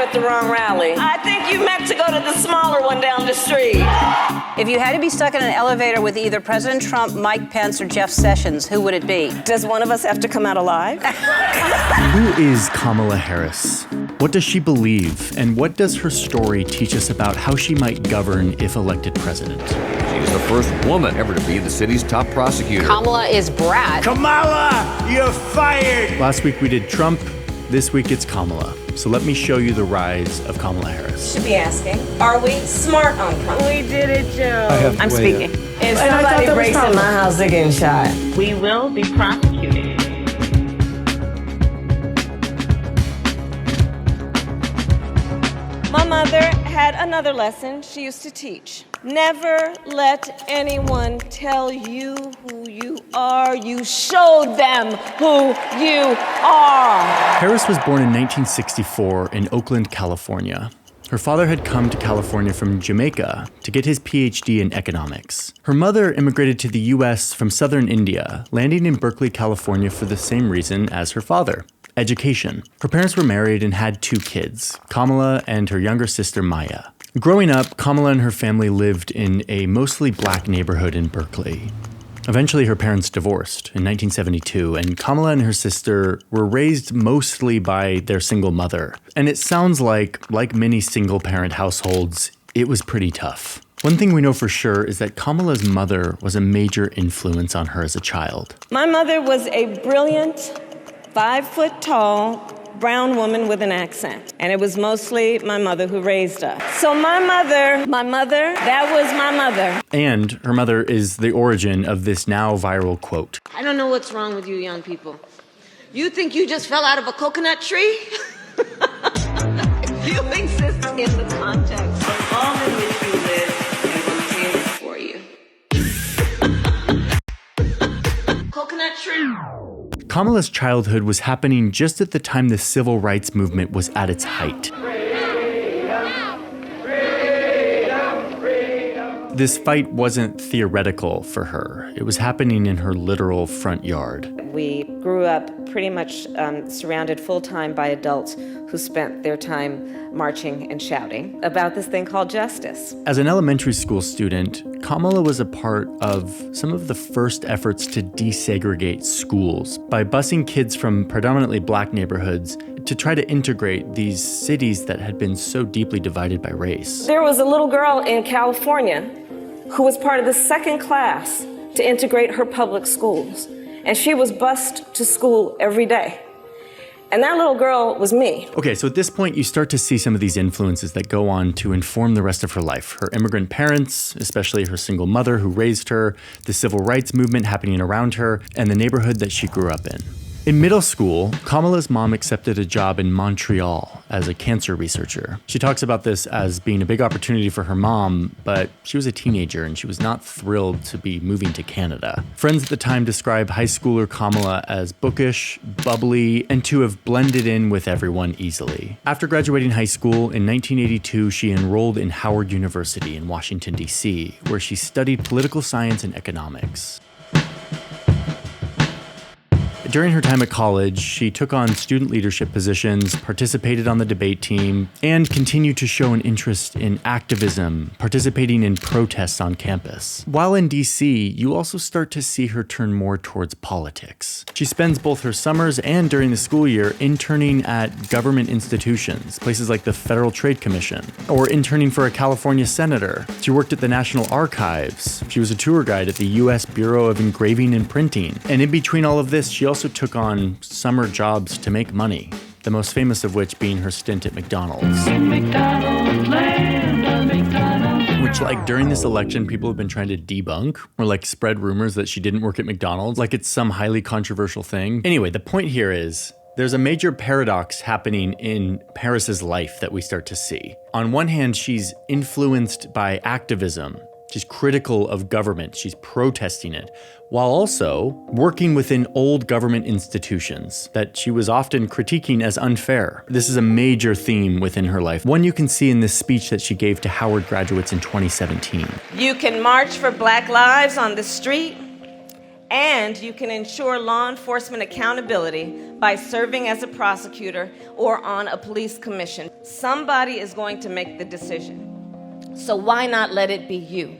at the wrong rally. I think you meant to go to the smaller one down the street. If you had to be stuck in an elevator with either President Trump, Mike Pence, or Jeff Sessions, who would it be? Does one of us have to come out alive? Who is Kamala Harris? What does she believe? And what does her story teach us about how she might govern if elected president? She's the first woman ever to be the city's top prosecutor. Kamala is Brad. Kamala, you're fired! Last week we did Trump. This week it's Kamala. So let me show you the rise of Kamala Harris. Should be asking, are we smart on Trump? We did it, Joe. I'm speaking. If somebody breaks in my house, they're getting shot. We will be prosecuted. My mother had another lesson she used to teach. Never let anyone tell you who you are. You show them who you are. Harris was born in 1964 in Oakland, California. Her father had come to California from Jamaica to get his PhD in economics. Her mother immigrated to the US from southern India, landing in Berkeley, California for the same reason as her father: education. Her parents were married and had 2 kids, Kamala and her younger sister Maya. Growing up, Kamala and her family lived in a mostly black neighborhood in Berkeley. Eventually, her parents divorced in 1972, and Kamala and her sister were raised mostly by their single mother. And it sounds like many single-parent households, it was pretty tough. One thing we know for sure is that Kamala's mother was a major influence on her as a child. My mother was a brilliant, 5-foot-tall, brown woman with an accent. And it was mostly my mother who raised us. So my mother, that was my mother. And her mother is the origin of this now viral quote. I don't know what's wrong with you young people. You think you just fell out of a coconut tree? You exist in the context of all in which you live and will for you. Coconut tree. Kamala's childhood was happening just at the time the civil rights movement was at its height. This fight wasn't theoretical for her. It was happening in her literal front yard. We grew up pretty much surrounded full-time by adults who spent their time marching and shouting about this thing called justice. As an elementary school student, Kamala was a part of some of the first efforts to desegregate schools by busing kids from predominantly black neighborhoods to try to integrate these cities that had been so deeply divided by race. There was a little girl in California who was part of the second class to integrate her public schools. And she was bused to school every day. And that little girl was me. Okay, so at this point, you start to see some of these influences that go on to inform the rest of her life. Her immigrant parents, especially her single mother who raised her, the civil rights movement happening around her, and the neighborhood that she grew up in. In middle school, Kamala's mom accepted a job in Montreal as a cancer researcher. She talks about this as being a big opportunity for her mom, but she was a teenager and she was not thrilled to be moving to Canada. Friends at the time describe high schooler Kamala as bookish, bubbly, and to have blended in with everyone easily. After graduating high school in 1982, she enrolled in Howard University in Washington, D.C., where she studied political science and economics. During her time at college, she took on student leadership positions, participated on the debate team, and continued to show an interest in activism, participating in protests on campus. While in DC, you also start to see her turn more towards politics. She spends both her summers and during the school year interning at government institutions, places like the Federal Trade Commission, or interning for a California senator. She worked at the National Archives. She was a tour guide at the U.S. Bureau of Engraving and Printing. And in between all of this, she also took on summer jobs to make money, the most famous of which being her stint at McDonald's. Which, like, during this election, people have been trying to debunk or, like, spread rumors that she didn't work at McDonald's, like it's some highly controversial thing. Anyway, the point here is there's a major paradox happening in Harris's life that we start to see. On one hand, she's influenced by activism. She's critical of government. She's protesting it, while also working within old government institutions that she was often critiquing as unfair. This is a major theme within her life, one you can see in this speech that she gave to Howard graduates in 2017. You can march for Black lives on the street, And you can ensure law enforcement accountability by serving as a prosecutor or on a police commission. Somebody is going to make the decision. So why not let it be you?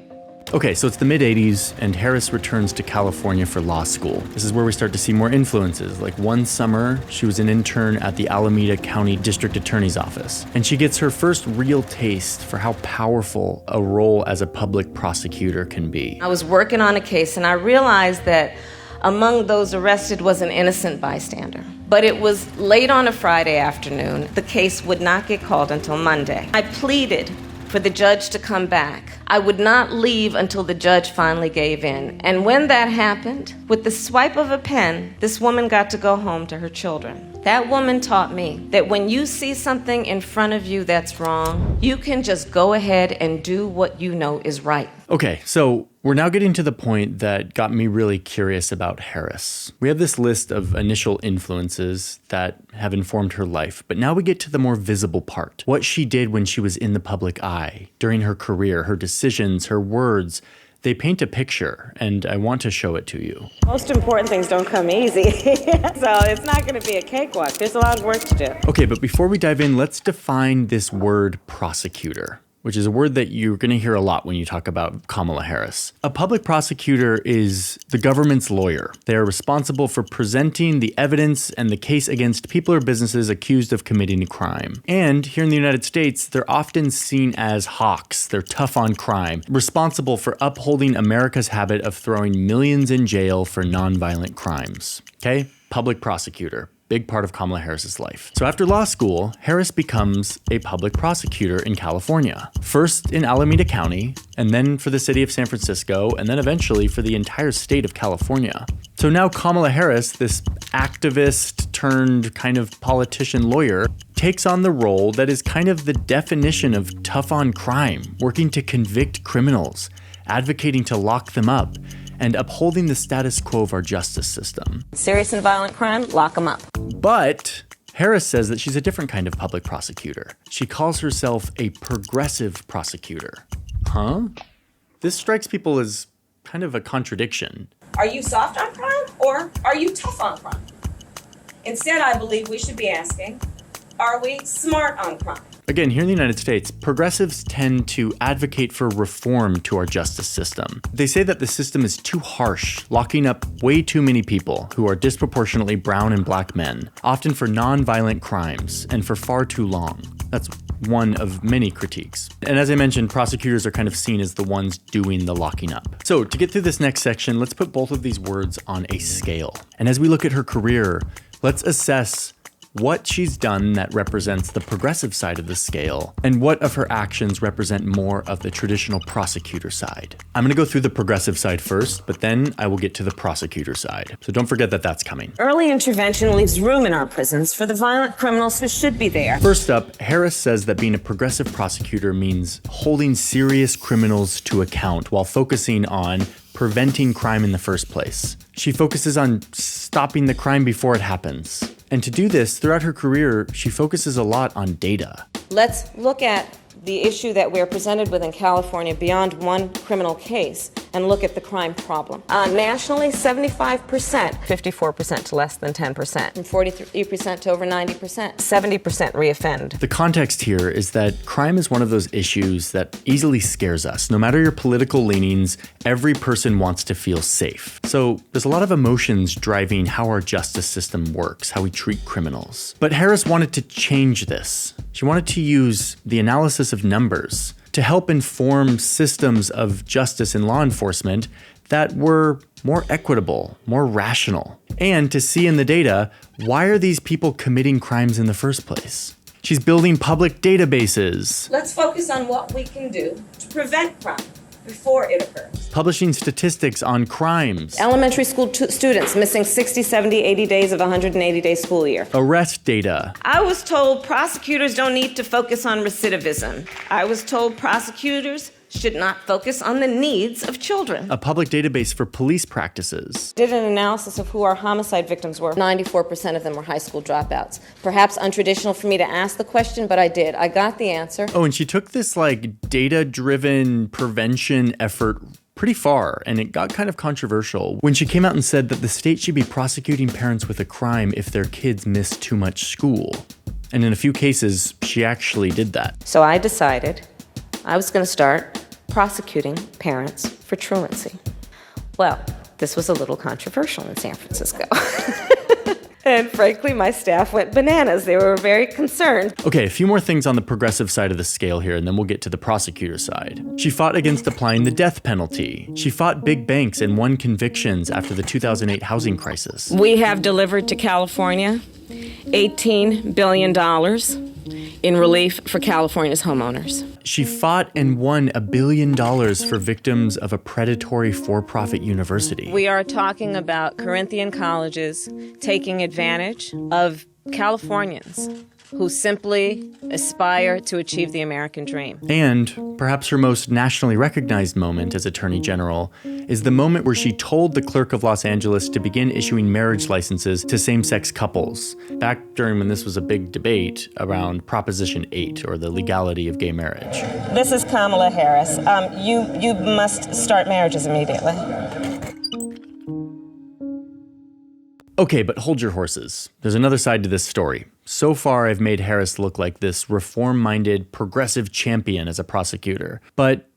Okay, so it's the mid-'80s, and Harris returns to California for law school. This is where we start to see more influences. Like one summer, she was an intern at the Alameda County District Attorney's Office, and she gets her first real taste for how powerful a role as a public prosecutor can be. I was working on a case, and I realized that among those arrested was an innocent bystander. But it was late on a Friday afternoon. The case would not get called until Monday. I pleaded for the judge to come back. I would not leave until the judge finally gave in. And when that happened, with the swipe of a pen, this woman got to go home to her children. That woman taught me that when you see something in front of you that's wrong, you can just go ahead and do what you know is right. Okay, so we're now getting to the point that got me really curious about Harris. We have this list of initial influences that have informed her life, but now we get to the more visible part. What she did when she was in the public eye, during her career, her decisions, her words. They paint a picture, and I want to show it to you. Most important things don't come easy, so it's not going to be a cakewalk. There's a lot of work to do. Okay, but before we dive in, let's define this word prosecutor, which is a word that you're going to hear a lot when you talk about Kamala Harris. A public prosecutor is the government's lawyer. They are responsible for presenting the evidence and the case against people or businesses accused of committing a crime. And here in the United States, they're often seen as hawks. They're tough on crime, responsible for upholding America's habit of throwing millions in jail for nonviolent crimes. Okay? Public prosecutor. Big part of Kamala Harris's life. So after law school, Harris becomes a public prosecutor in California. First in Alameda County, and then for the city of San Francisco, and then eventually for the entire state of California. So now Kamala Harris, this activist turned kind of politician lawyer, takes on the role that is kind of the definition of tough on crime, working to convict criminals, advocating to lock them up, and upholding the status quo of our justice system. Serious and violent crime, lock them up. But Harris says that she's a different kind of public prosecutor. She calls herself a progressive prosecutor. Huh? This strikes people as kind of a contradiction. Are you soft on crime or are you tough on crime? Instead, I believe we should be asking, are we smart on crime? Again, here in the United States, progressives tend to advocate for reform to our justice system. They say that the system is too harsh, locking up way too many people who are disproportionately brown and black men, often for nonviolent crimes, and for far too long. That's one of many critiques. And as I mentioned, prosecutors are kind of seen as the ones doing the locking up. So to get through this next section, let's put both of these words on a scale. And as we look at her career, let's assess what she's done that represents the progressive side of the scale, and what of her actions represent more of the traditional prosecutor side. I'm going to go through the progressive side first, but then I will get to the prosecutor side. So don't forget that that's coming. Early intervention leaves room in our prisons for the violent criminals who should be there. First up, Harris says that being a progressive prosecutor means holding serious criminals to account while focusing on preventing crime in the first place. She focuses on stopping the crime before it happens. And to do this, throughout her career, she focuses a lot on data. Let's look at the issue that we're presented with in California beyond one criminal case and look at the crime problem. Nationally, 75%, 54% to less than 10%, from 43% to over 90%, 70% reoffend. The context here is that crime is one of those issues that easily scares us. No matter your political leanings, every person wants to feel safe. So there's a lot of emotions driving how our justice system works, how we treat criminals. But Harris wanted to change this. She wanted to use the analysis of numbers to help inform systems of justice and law enforcement that were more equitable, more rational, and to see in the data, why are these people committing crimes in the first place? She's building public databases. Let's focus on what we can do to prevent crime before it occurs. Publishing statistics on crimes. Elementary school students missing 60, 70, 80 days of a 180-day school year. Arrest data. I was told prosecutors don't need to focus on recidivism. I was told prosecutors should not focus on the needs of children. A public database for police practices. Did an analysis of who our homicide victims were. 94% of them were high school dropouts. Perhaps untraditional for me to ask the question, but I did. I got the answer. Oh, and she took this data-driven prevention effort pretty far, and it got kind of controversial when she came out and said that the state should be prosecuting parents with a crime if their kids miss too much school. And in a few cases, she actually did that. So I decided I was going to start prosecuting parents for truancy. Well, this was a little controversial in San Francisco. And frankly, my staff went bananas. They were very concerned. Okay, a few more things on the progressive side of the scale here, and then we'll get to the prosecutor side. She fought against applying the death penalty. She fought big banks and won convictions after the 2008 housing crisis. We have delivered to California $18 billion in relief for California's homeowners. She fought and won $1 billion for victims of a predatory for-profit university. We are talking about Corinthian colleges taking advantage of Californians who simply aspire to achieve the American dream. And perhaps her most nationally recognized moment as Attorney General is the moment where she told the clerk of Los Angeles to begin issuing marriage licenses to same-sex couples, back during when this was a big debate around Proposition 8, or the legality of gay marriage. This is Kamala Harris. You must start marriages immediately. Okay, but hold your horses. There's another side to this story. So far, I've made Harris look like this reform-minded, progressive champion as a prosecutor. But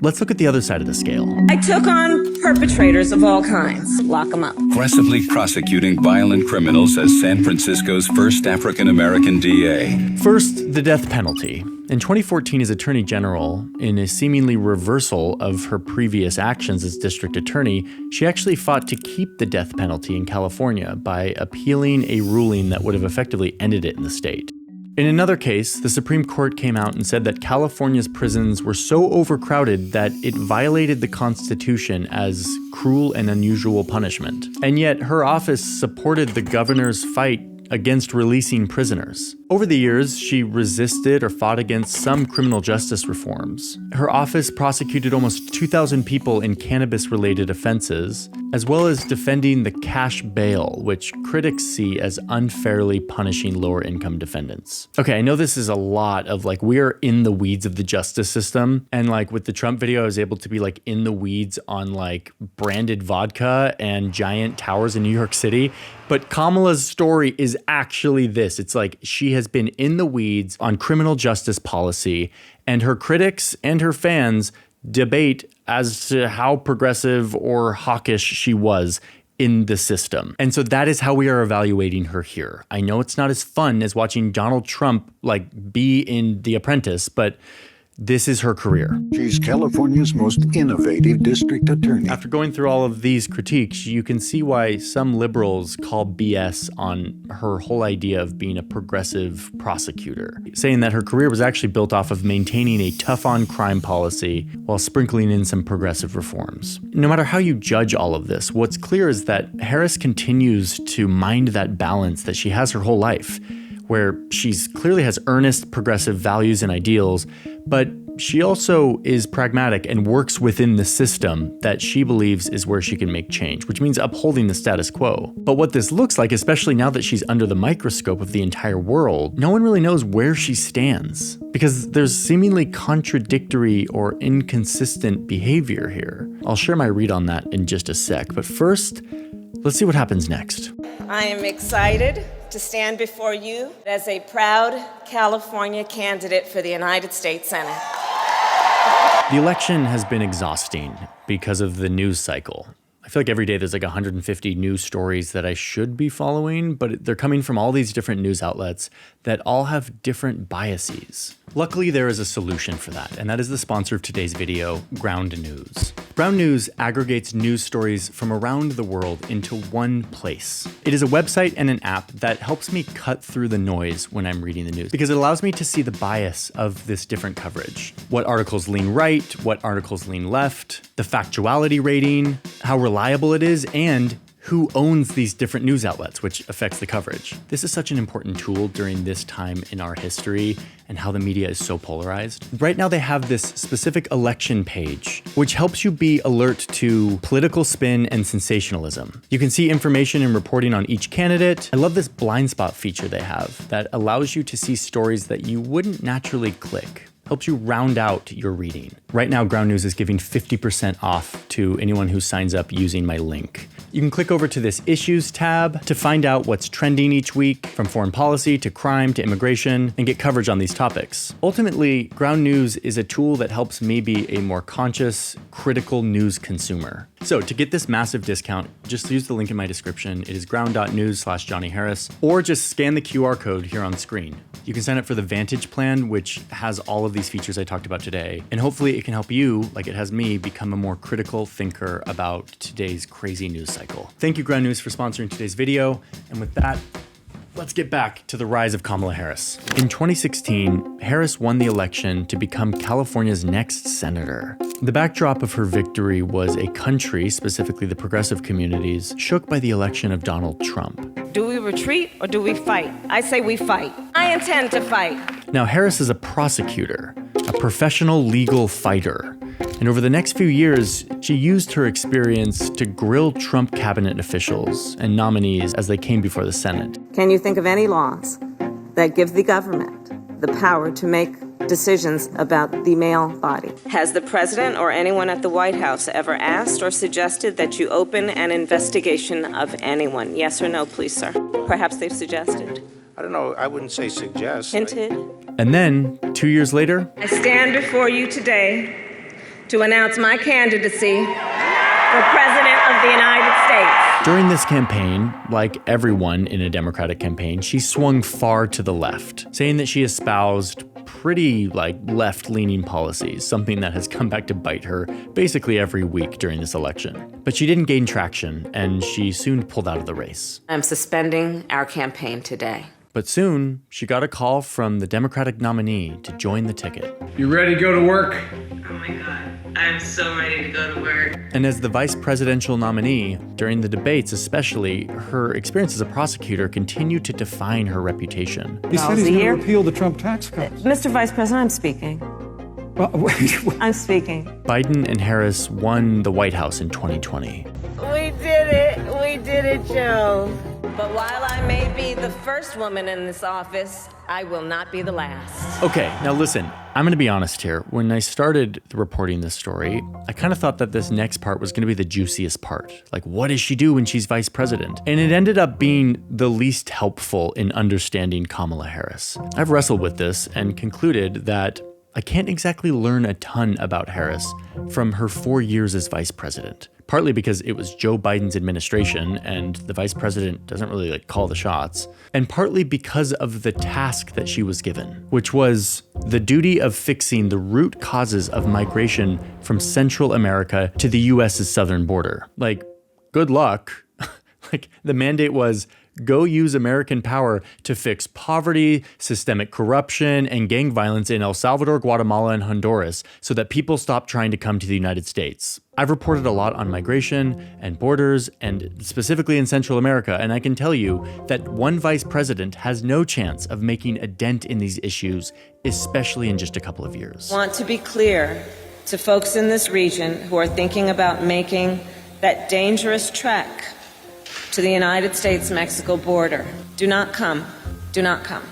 let's look at the other side of the scale. I took on perpetrators of all kinds. Lock them up. Aggressively prosecuting violent criminals as San Francisco's first African-American DA. First, the death penalty. In 2014, as Attorney General, in a seemingly reversal of her previous actions as district attorney, she actually fought to keep the death penalty in California by appealing a ruling that would have effectively ended it in the state. In another case, the Supreme Court came out and said that California's prisons were so overcrowded that it violated the Constitution as cruel and unusual punishment. And yet, her office supported the governor's fight against releasing prisoners. Over the years, she resisted or fought against some criminal justice reforms. Her office prosecuted almost 2,000 people in cannabis-related offenses, as well as defending the cash bail, which critics see as unfairly punishing lower-income defendants. Okay, I know this is a lot of we are in the weeds of the justice system, and with the Trump video, I was able to be in the weeds on branded vodka and giant towers in New York City. But Kamala's story is actually this. It's she has been in the weeds on criminal justice policy, and her critics and her fans debate as to how progressive or hawkish she was in the system. And so that is how we are evaluating her here. I know it's not as fun as watching Donald Trump be in The Apprentice, but this is her career. She's California's most innovative district attorney. After going through all of these critiques, you can see why some liberals call BS on her whole idea of being a progressive prosecutor, saying that her career was actually built off of maintaining a tough-on-crime policy while sprinkling in some progressive reforms. No matter how you judge all of this, what's clear is that Harris continues to mind that balance that she has her whole life, where she's clearly has earnest progressive values and ideals, but she also is pragmatic and works within the system that she believes is where she can make change, which means upholding the status quo. But what this looks like, especially now that she's under the microscope of the entire world, no one really knows where she stands, because there's seemingly contradictory or inconsistent behavior here. I'll share my read on that in just a sec, but first, let's see what happens next. I am excited to stand before you as a proud California candidate for the United States Senate. The election has been exhausting because of the news cycle. I feel like every day there's 150 news stories that I should be following, but they're coming from all these different news outlets that all have different biases. Luckily, there is a solution for that, and that is the sponsor of today's video, Ground News. Ground News aggregates news stories from around the world into one place. It is a website and an app that helps me cut through the noise when I'm reading the news, because it allows me to see the bias of this different coverage. What articles lean right, what articles lean left, the factuality rating, how reliable it is, and who owns these different news outlets, which affects the coverage. This is such an important tool during this time in our history and how the media is so polarized. Right now they have this specific election page, which helps you be alert to political spin and sensationalism. You can see information and reporting on each candidate. I love this blind spot feature they have that allows you to see stories that you wouldn't naturally click. helps you round out your reading. Right now, Ground News is giving 50% off to anyone who signs up using my link. You can click over to this Issues tab to find out what's trending each week, from foreign policy to crime to immigration, and get coverage on these topics. Ultimately, Ground News is a tool that helps me be a more conscious, critical news consumer. So to get this massive discount, just use the link in my description. It is ground.news/Johnny Harris, or just scan the QR code here on screen. You can sign up for the Vantage plan, which has all of these features I talked about today. And hopefully it can help you, like it has me, become a more critical thinker about today's crazy news cycle. Thank you, Ground News, for sponsoring today's video. And with that, let's get back to the rise of Kamala Harris. In 2016, Harris won the election to become California's next senator. The backdrop of her victory was a country, specifically the progressive communities, shook by the election of Donald Trump. Do we retreat or do we fight? I say we fight. I intend to fight. Now, Harris is a prosecutor, a professional legal fighter. And over the next few years, she used her experience to grill Trump cabinet officials and nominees as they came before the Senate. Can you think of any laws that give the government the power to make decisions about the male body? Has the president or anyone at the White House ever asked or suggested that you open an investigation of anyone? Yes or no, please, sir? Perhaps they've suggested. I don't know. I wouldn't say suggest. Hinted. And then, 2 years later, I stand before you today to announce my candidacy for President of the United States. during this campaign, like everyone in a Democratic campaign, she swung far to the left, saying that she espoused pretty left-leaning policies, something that has come back to bite her basically every week during this election. But she didn't gain traction, and she soon pulled out of the race. I'm suspending our campaign today. But soon, she got a call from the Democratic nominee to join the ticket. You ready to go to work? Oh my God, I'm so ready to go to work. And as the vice presidential nominee, during the debates especially, her experience as a prosecutor continued to define her reputation. He said he's going to repeal the Trump tax cuts. Mr. Vice President, I'm speaking. Well, wait. I'm speaking. Biden and Harris won the White House in 2020. We did it. We did it, Joe. But while I may be the first woman in this office, I will not be the last. Okay, now listen, I'm gonna be honest here. When I started reporting this story, I kind of thought that this next part was gonna be the juiciest part. Like, what does she do when she's vice president? And it ended up being the least helpful in understanding Kamala Harris. I've wrestled with this and concluded that I can't exactly learn a ton about Harris from her 4 years as vice president. Partly because it was Joe Biden's administration and the vice president doesn't really call the shots, and partly because of the task that she was given, which was the duty of fixing the root causes of migration from Central America to the US's southern border. Good luck. The mandate was go use American power to fix poverty, systemic corruption, and gang violence in El Salvador, Guatemala, and Honduras so that people stop trying to come to the United States. I've reported a lot on migration and borders, and specifically in Central America, and I can tell you that one vice president has no chance of making a dent in these issues, especially in just a couple of years. I want to be clear to folks in this region who are thinking about making that dangerous trek to the United States-Mexico border. Do not come. Do not come.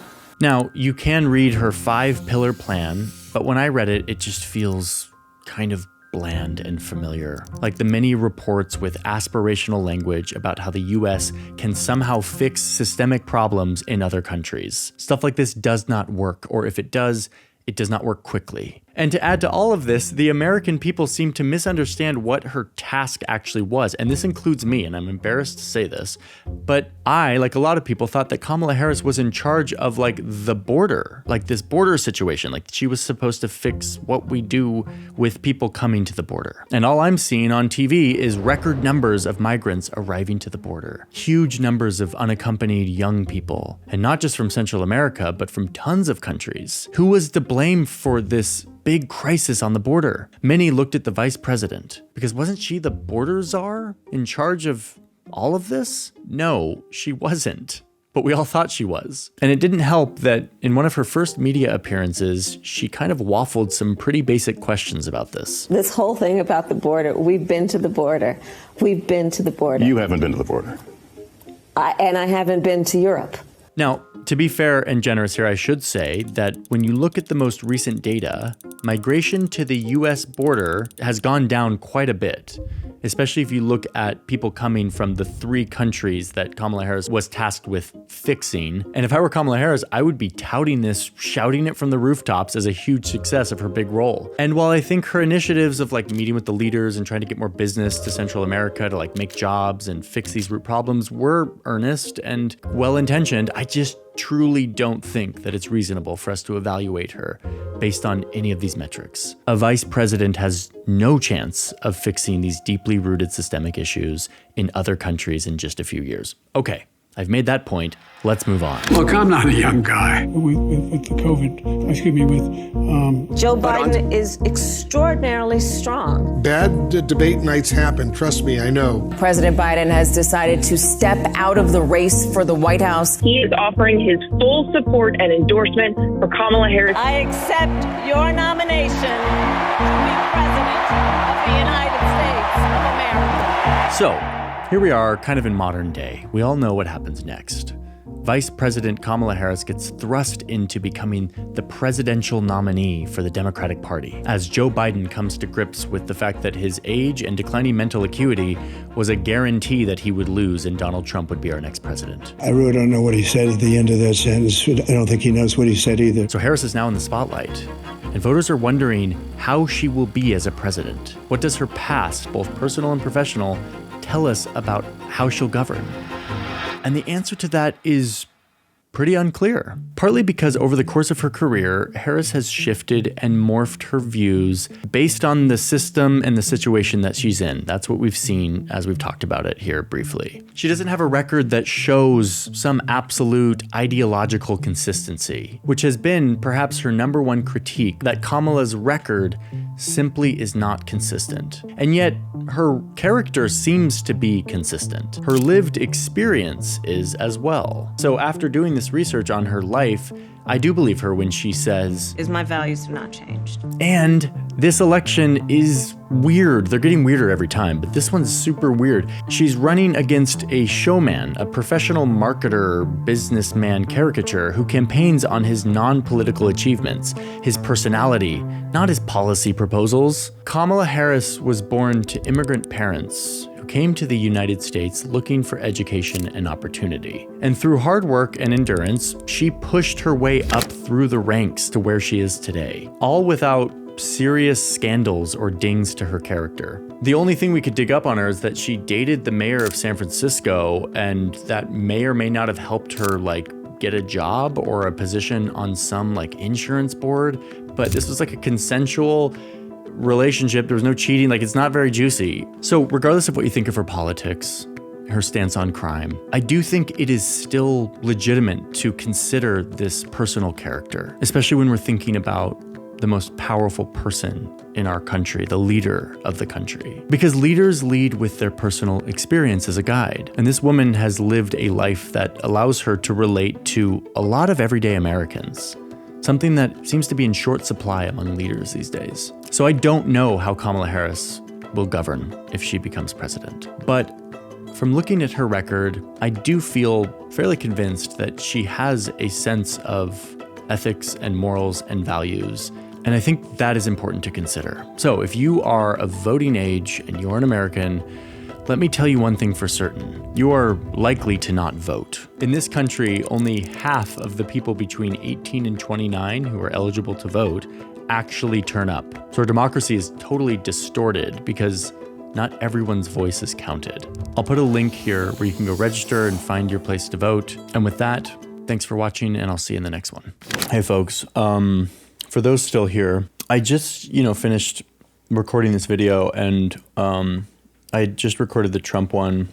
Now, you can read her 5-pillar plan, but when I read it, it just feels kind of bland and familiar. Like the many reports with aspirational language about how the US can somehow fix systemic problems in other countries. Stuff like this does not work, or if it does not work quickly. And to add to all of this, the American people seem to misunderstand what her task actually was. And this includes me, and I'm embarrassed to say this, but I, like a lot of people, thought that Kamala Harris was in charge of the border, this border situation. She was supposed to fix what we do with people coming to the border. And all I'm seeing on TV is record numbers of migrants arriving to the border. Huge numbers of unaccompanied young people. And not just from Central America, but from tons of countries. Who was to blame for this big crisis on the border? Many looked at the vice president, because wasn't she the border czar in charge of all of this? No, she wasn't. But we all thought she was. And it didn't help that in one of her first media appearances, she kind of waffled some pretty basic questions about this. This whole thing about the border, we've been to the border. We've been to the border. You haven't been to the border. And I haven't been to Europe. Now, To be fair and generous here, I should say that when you look at the most recent data, migration to the US border has gone down quite a bit, especially if you look at people coming from the 3 countries that Kamala Harris was tasked with fixing. And if I were Kamala Harris, I would be touting this, shouting it from the rooftops as a huge success of her big role. And while I think her initiatives of like meeting with the leaders and trying to get more business to Central America to like make jobs and fix these root problems were earnest and well-intentioned, I just truly don't think that it's reasonable for us to evaluate her based on any of these metrics. A vice president has no chance of fixing these deeply rooted systemic issues in other countries in just a few years. Okay, I've made that point. Let's move on. Look, I'm not a young guy. With the COVID, Joe Biden is extraordinarily strong. bad debate nights happen. Trust me, I know. President Biden has decided to step out of the race for the White House. He is offering his full support and endorsement for Kamala Harris. I accept your nomination to be president of the United States of America. So, here we are, kind of in modern day. We all know what happens next. Vice President Kamala Harris gets thrust into becoming the presidential nominee for the Democratic Party, as Joe Biden comes to grips with the fact that his age and declining mental acuity was a guarantee that he would lose and Donald Trump would be our next president. I really don't know what he said at the end of that sentence. I don't think he knows what he said either. So Harris is now in the spotlight, and voters are wondering how she will be as a president. What does her past, both personal and professional, tell us about how she'll govern? And the answer to that is pretty unclear. Partly because over the course of her career, Harris has shifted and morphed her views based on the system and the situation that she's in. That's what we've seen as we've talked about it here briefly. She doesn't have a record that shows some absolute ideological consistency, which has been perhaps her number one critique, that Kamala's record simply is not consistent. And yet, her character seems to be consistent. Her lived experience is as well. So after doing this research on her life, I do believe her when she says, My values have not changed. and this election is weird. They're getting weirder every time, but this one's super weird. She's running against a showman, a professional marketer, businessman caricature who campaigns on his non-political achievements, his personality, not his policy proposals. Kamala Harris was born to immigrant parents who came to the United States looking for education and opportunity. And through hard work and endurance, she pushed her way up through the ranks to where she is today, all without serious scandals or dings to her character. The only thing we could dig up on her is that she dated the mayor of San Francisco, and that may or may not have helped her get a job or a position on some insurance board. But this was a consensual relationship. There was no cheating. It's not very juicy. So regardless of what you think of her politics, her stance on crime, I do think it is still legitimate to consider this personal character, especially when we're thinking about the most powerful person in our country, the leader of the country. Because leaders lead with their personal experience as a guide. And this woman has lived a life that allows her to relate to a lot of everyday Americans, something that seems to be in short supply among leaders these days. So I don't know how Kamala Harris will govern if she becomes president. But from looking at her record, I do feel fairly convinced that she has a sense of ethics and morals and values. And I think that is important to consider. So if you are of voting age and you're an American, let me tell you one thing for certain. You are likely to not vote. In this country, only half of the people between 18 and 29 who are eligible to vote actually turn up. So our democracy is totally distorted because not everyone's voice is counted. I'll put a link here where you can go register and find your place to vote. And with that, thanks for watching, and I'll see you in the next one. Hey folks, for those still here, I just, finished recording this video, and I just recorded the Trump one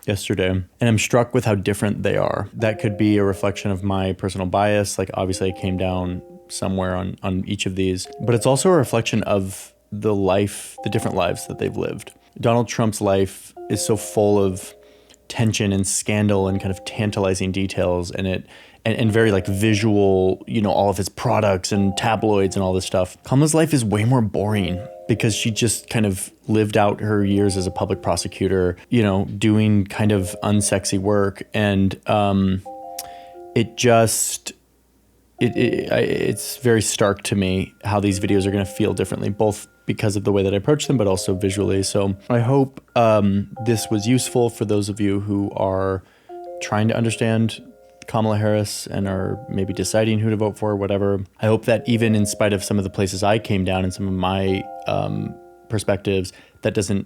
yesterday, and I'm struck with how different they are. That could be a reflection of my personal bias. Obviously I came down somewhere on each of these, but it's also a reflection of the different lives that they've lived. Donald Trump's life is so full of tension and scandal and kind of tantalizing details in it, and very visual, all of his products and tabloids and all this stuff. Kamala's life is way more boring because she just kind of lived out her years as a public prosecutor, doing kind of unsexy work. And it's very stark to me how these videos are going to feel differently, both because of the way that I approach them, but also visually. So I hope this was useful for those of you who are trying to understand Kamala Harris and are maybe deciding who to vote for, whatever. I hope that even in spite of some of the places I came down and some of my perspectives, that doesn't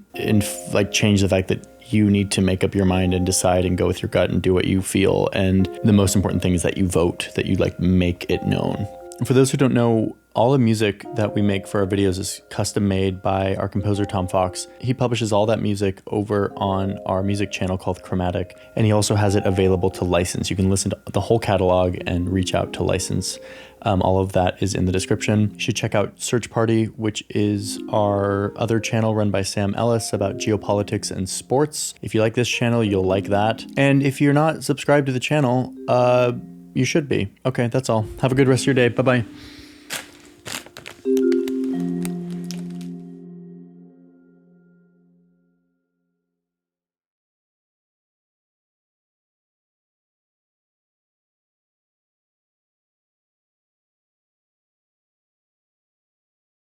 change the fact that you need to make up your mind and decide and go with your gut and do what you feel. And the most important thing is that you vote, that you make it known. And for those who don't know, all the music that we make for our videos is custom made by our composer, Tom Fox. He publishes all that music over on our music channel called Chromatic, and he also has it available to license. You can listen to the whole catalog and reach out to license. All of that is in the description. You should check out Search Party, which is our other channel run by Sam Ellis about geopolitics and sports. If you like this channel, you'll like that. And if you're not subscribed to the channel, you should be. Okay, that's all. Have a good rest of your day. Bye-bye.